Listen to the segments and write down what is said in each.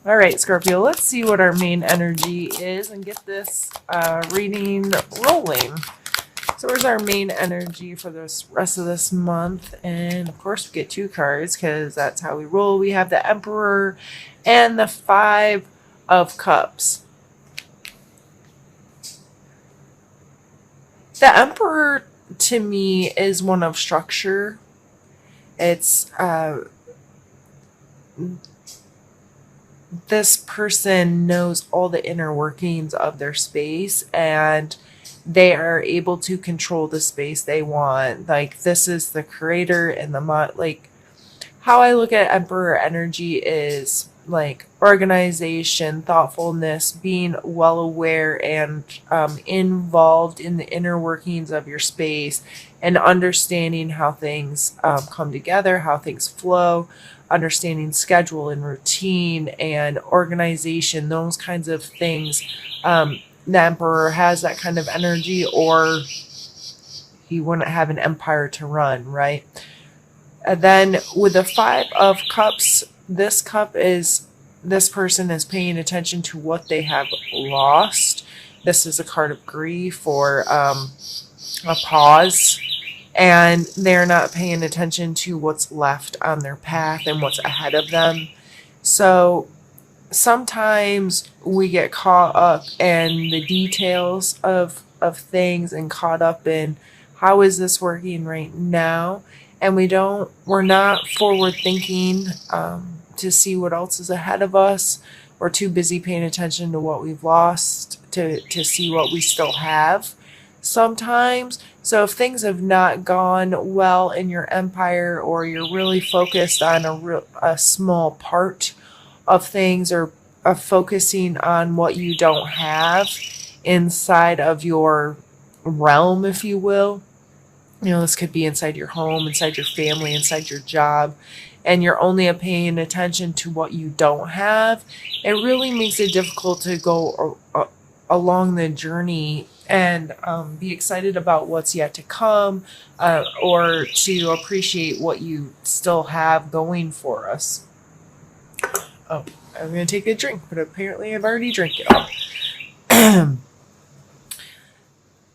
All right, Scorpio, let's see what our main energy is and get this reading rolling. So where's our main energy for the rest of this month? And of course, we get 2 cards because that's how we roll. We have the Emperor and the 5 of Cups. The Emperor, to me, is one of structure. It's this person knows all the inner workings of their space, and they are able to control the space they want. Like, this is the creator and the like, how I look at Emperor energy is like organization, thoughtfulness, being well aware and involved in the inner workings of your space, and understanding how things come together, how things flow, understanding schedule and routine and organization, those kinds of things. The Emperor has that kind of energy, or he wouldn't have an empire to run, right? And then with the 5 of Cups, this cup is this person is paying attention to what they have lost. This is a card of grief or a pause, and they're not paying attention to what's left on their path and what's ahead of them. So sometimes we get caught up in the details of things and caught up in how is this working right now, and we're not forward thinking to see what else is ahead of us. We're too busy paying attention to what we've lost to see what we still have sometimes. So if things have not gone well in your empire, or you're really focused on a small part of things, or focusing on what you don't have inside of your realm, if you will, this could be inside your home, inside your family, inside your job, and you're only paying attention to what you don't have, it really makes it difficult to go along the journey and be excited about what's yet to come, or to appreciate what you still have going for us. Oh, I'm going to take a drink, but apparently I've already drank it all.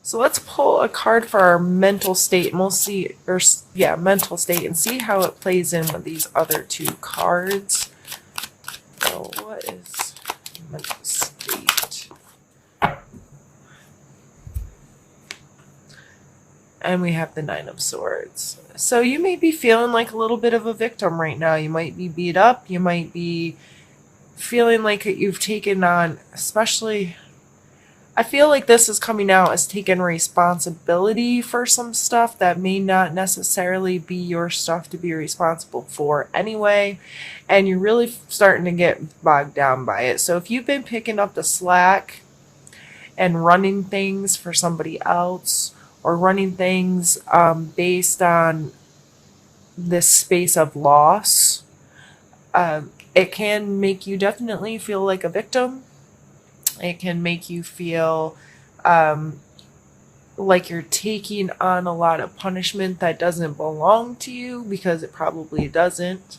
So let's pull a card for our mental state, and we'll see, mental state, and see how it plays in with these other 2 cards. So what is mental state? And we have the 9 of Swords. So you may be feeling like a little bit of a victim right now. You might be beat up. You might be feeling like you've taken on, especially, I feel like this is coming out as taking responsibility for some stuff that may not necessarily be your stuff to be responsible for anyway. And you're really starting to get bogged down by it. So if you've been picking up the slack and running things for somebody else, or running things based on this space of loss, it can make you definitely feel like a victim. It can make you feel like you're taking on a lot of punishment that doesn't belong to you, because it probably doesn't.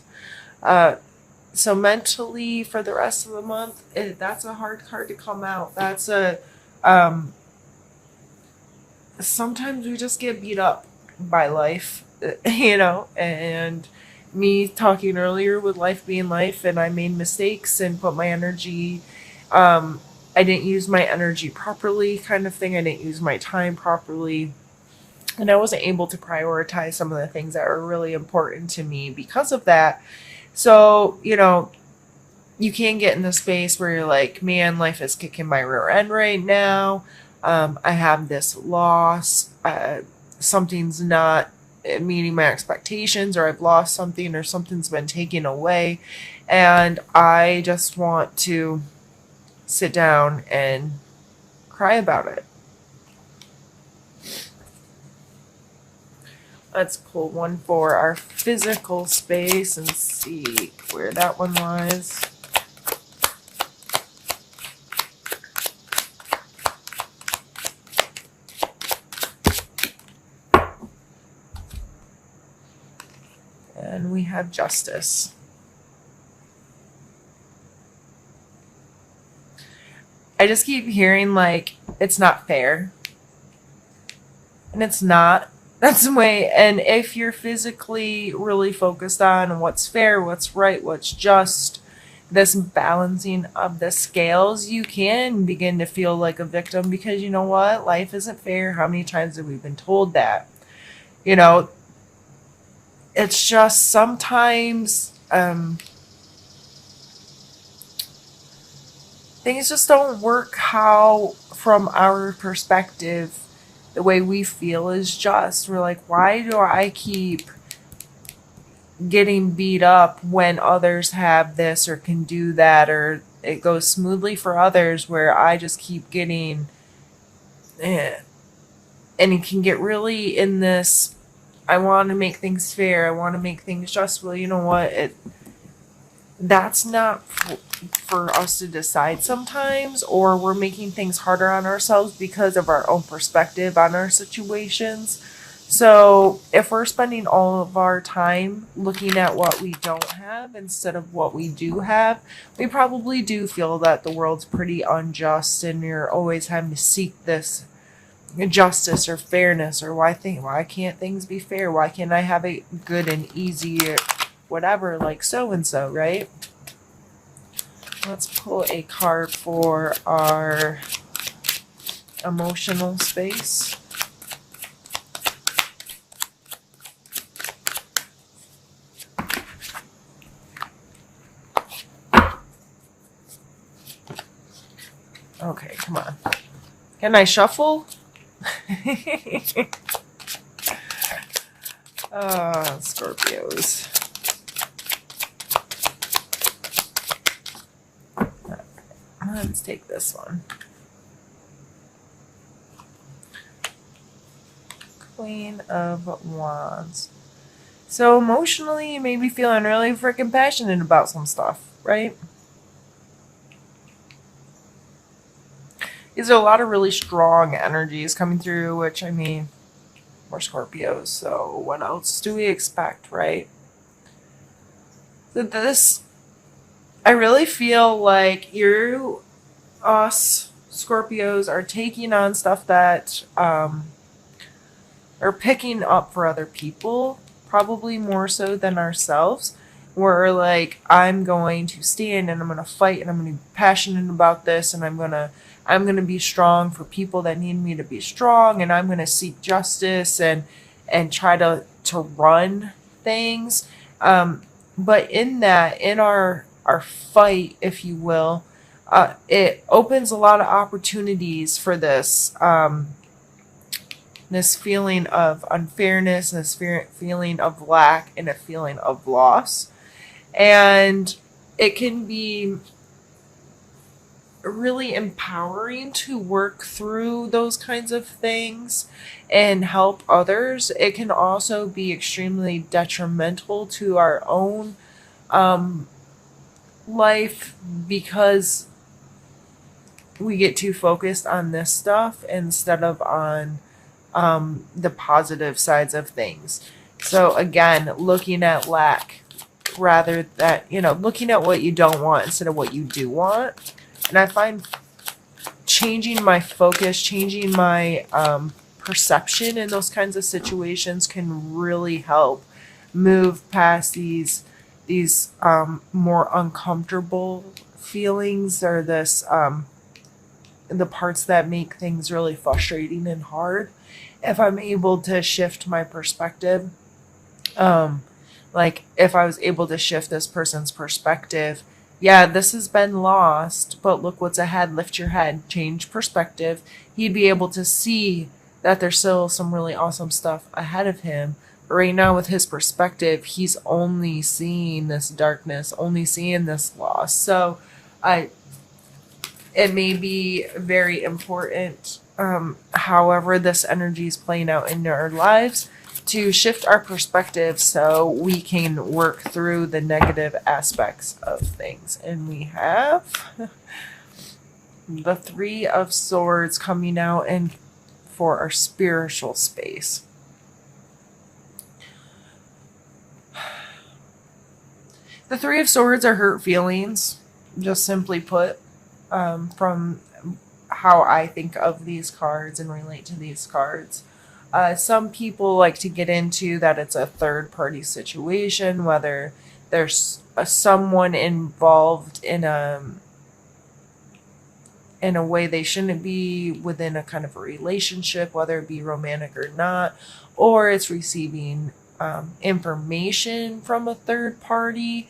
So mentally, for the rest of the month, that's a hard card to come out. That's sometimes we just get beat up by life, and me talking earlier with life being life, and I made mistakes and put my energy, I didn't use my energy properly, kind of thing. I didn't use my time properly, and I wasn't able to prioritize some of the things that were really important to me because of that. So, you can get in the space where you're like, man, life is kicking my rear end right now. I have this loss. Something's not meeting my expectations, or I've lost something, or something's been taken away. And I just want to sit down and cry about it. Let's pull one for our physical space and see where that one lies. And we have Justice. I just keep hearing like it's not fair. And it's not. That's the way. And if you're physically really focused on what's fair, what's right, what's just, this balancing of the scales, you can begin to feel like a victim because you know what? Life isn't fair. How many times have we been told that? You know, it's just sometimes things just don't work how, from our perspective, the way we feel is just. We're like, why do I keep getting beat up when others have this or can do that, or it goes smoothly for others where I just keep getting, eh. And it can get really in this, I want to make things fair, I want to make things just. Well, you know what? That's not for us to decide sometimes, or we're making things harder on ourselves because of our own perspective on our situations. So if we're spending all of our time looking at what we don't have instead of what we do have, we probably do feel that the world's pretty unjust and you're always having to seek this justice or fairness, or why can't things be fair? Why can't I have a good and easy whatever, like so and so, right? Let's pull a card for our emotional space. Okay, come on. Can I shuffle? Scorpios. Let's take this one. Queen of Wands. So emotionally, you may be feeling really freaking passionate about some stuff, right? These are a lot of really strong energies coming through, which, I mean, we're Scorpios, so what else do we expect, right? I really feel like us Scorpios are taking on stuff that are picking up for other people, probably more so than ourselves. We're like, I'm going to stand and I'm going to fight and I'm going to be passionate about this, and I'm going to be strong for people that need me to be strong, and I'm going to seek justice and try to run things. But in that, in our fight, if you will, it opens a lot of opportunities for this this feeling of unfairness, this feeling of lack, and a feeling of loss. And it can be really empowering to work through those kinds of things and help others. It can also be extremely detrimental to our own life because we get too focused on this stuff instead of on the positive sides of things. So again, looking at lack rather that, looking at what you don't want instead of what you do want. And I find changing my focus, changing my perception in those kinds of situations can really help move past these more uncomfortable feelings, or this the parts that make things really frustrating and hard. If I'm able to shift my perspective, like if I was able to shift this person's perspective, yeah, this has been lost, but look what's ahead. Lift your head, change perspective. He'd be able to see that there's still some really awesome stuff ahead of him. But right now, with his perspective, he's only seeing this darkness, only seeing this loss. So it may be very important, however this energy is playing out in our lives, to shift our perspective so we can work through the negative aspects of things. And we have the Three of Swords coming out and for our spiritual space. The Three of Swords are hurt feelings, just simply put, from how I think of these cards and relate to these cards. Some people like to get into that it's a third party situation, whether there's someone involved in a way they shouldn't be within a kind of a relationship, whether it be romantic or not, or it's receiving information from a third party.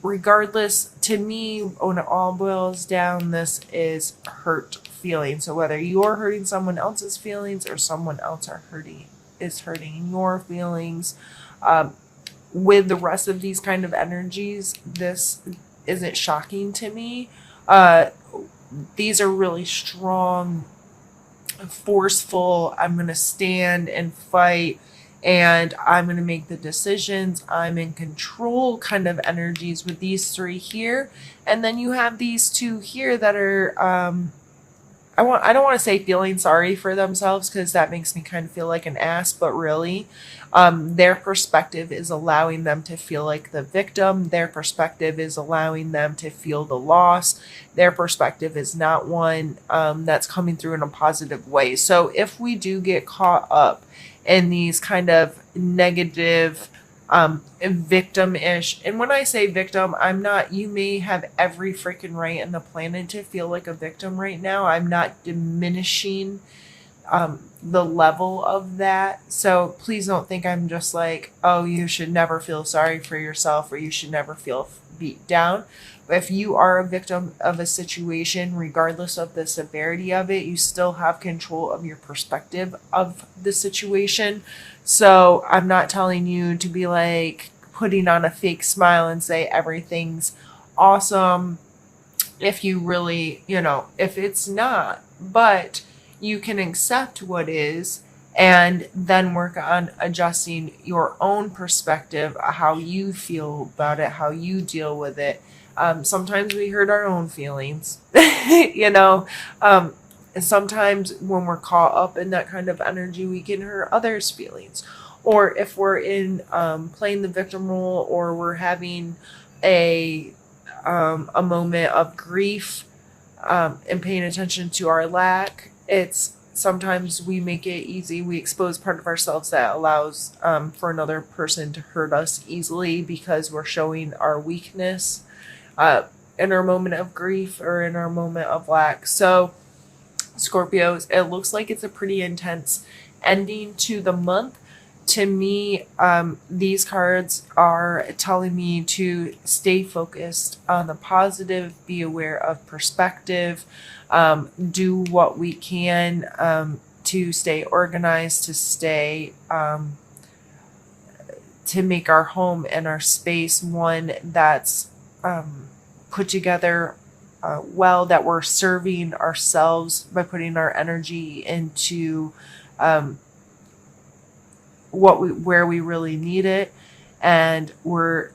Regardless, to me, when it all boils down, this is hurt feelings. So whether you're hurting someone else's feelings or someone else is hurting your feelings, with the rest of these kind of energies, this isn't shocking to me. These are really strong, forceful, I'm going to stand and fight and I'm going to make the decisions, I'm in control kind of energies with these three here. And then you have these two here that are, I don't want to say feeling sorry for themselves because that makes me kind of feel like an ass, but really, their perspective is allowing them to feel like the victim. Their perspective is allowing them to feel the loss. Their perspective is not one that's coming through in a positive way. So if we do get caught up in these kind of negative, victim-ish, and when I say victim, you may have every freaking right in the planet to feel like a victim right now. I'm not diminishing the level of that. So please don't think I'm just like, oh, you should never feel sorry for yourself or you should never feel beat down. But if you are a victim of a situation, regardless of the severity of it, you still have control of your perspective of the situation. So I'm not telling you to be like putting on a fake smile and say everything's awesome if you really, if it's not. But you can accept what is and then work on adjusting your own perspective, how you feel about it, how you deal with it. Sometimes we hurt our own feelings, sometimes when we're caught up in that kind of energy, we can hurt others' feelings. Or if we're in playing the victim role, or we're having a moment of grief and paying attention to our lack, it's sometimes we make it easy. We expose part of ourselves that allows for another person to hurt us easily because we're showing our weakness in our moment of grief or in our moment of lack. So Scorpios, it looks like it's a pretty intense ending to the month. To me, these cards are telling me to stay focused on the positive, be aware of perspective, do what we can to stay organized, to stay, to make our home and our space one that's put together well, that we're serving ourselves by putting our energy into where we really need it, and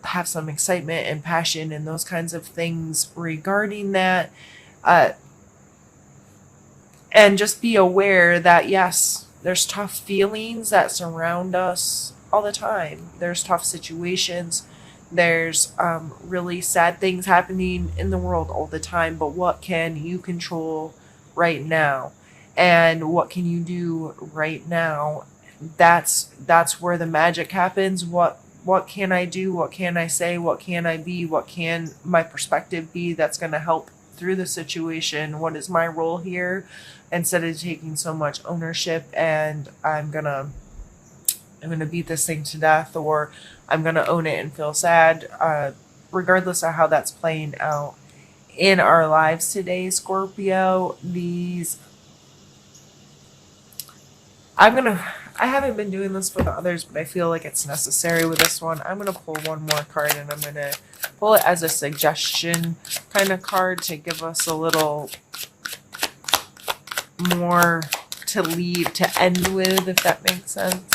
have some excitement and passion and those kinds of things regarding that, and just be aware that yes, there's tough feelings that surround us all the time. There's tough situations. There's really sad things happening in the world all the time, but what can you control right now? And what can you do right now? That's where the magic happens. What can I do? What can I say? What can I be? What can my perspective be that's going to help through the situation? What is my role here? Instead of taking so much ownership and I'm gonna beat this thing to death, or I'm gonna own it and feel sad, regardless of how that's playing out in our lives today, Scorpio. I haven't been doing this for the others, but I feel like it's necessary with this one. I'm going to pull one more card, and I'm going to pull it as a suggestion kind of card to give us a little more to end with, if that makes sense.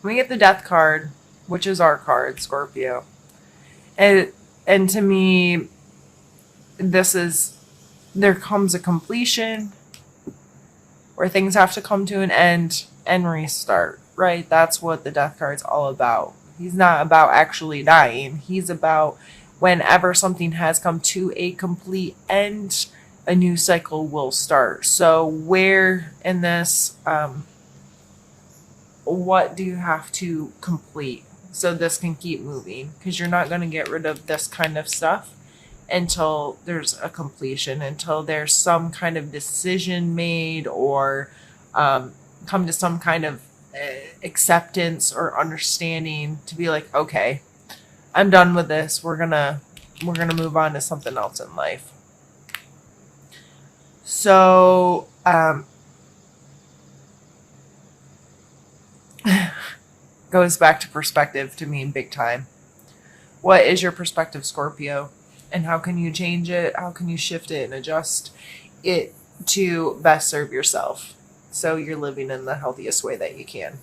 We get the Death card, which is our card, Scorpio. And to me, there comes a completion, where things have to come to an end and restart, right? That's what the death card's all about. He's not about actually dying. He's about whenever something has come to a complete end, a new cycle will start. So where in this, what do you have to complete so this can keep moving? Because you're not going to get rid of this kind of stuff until there's a completion, until there's some kind of decision made, or come to some kind of acceptance or understanding to be like, okay, I'm done with this. We're gonna move on to something else in life. So goes back to perspective to me big time. What is your perspective, Scorpio? And how can you change it? How can you shift it and adjust it to best serve yourself so you're living in the healthiest way that you can?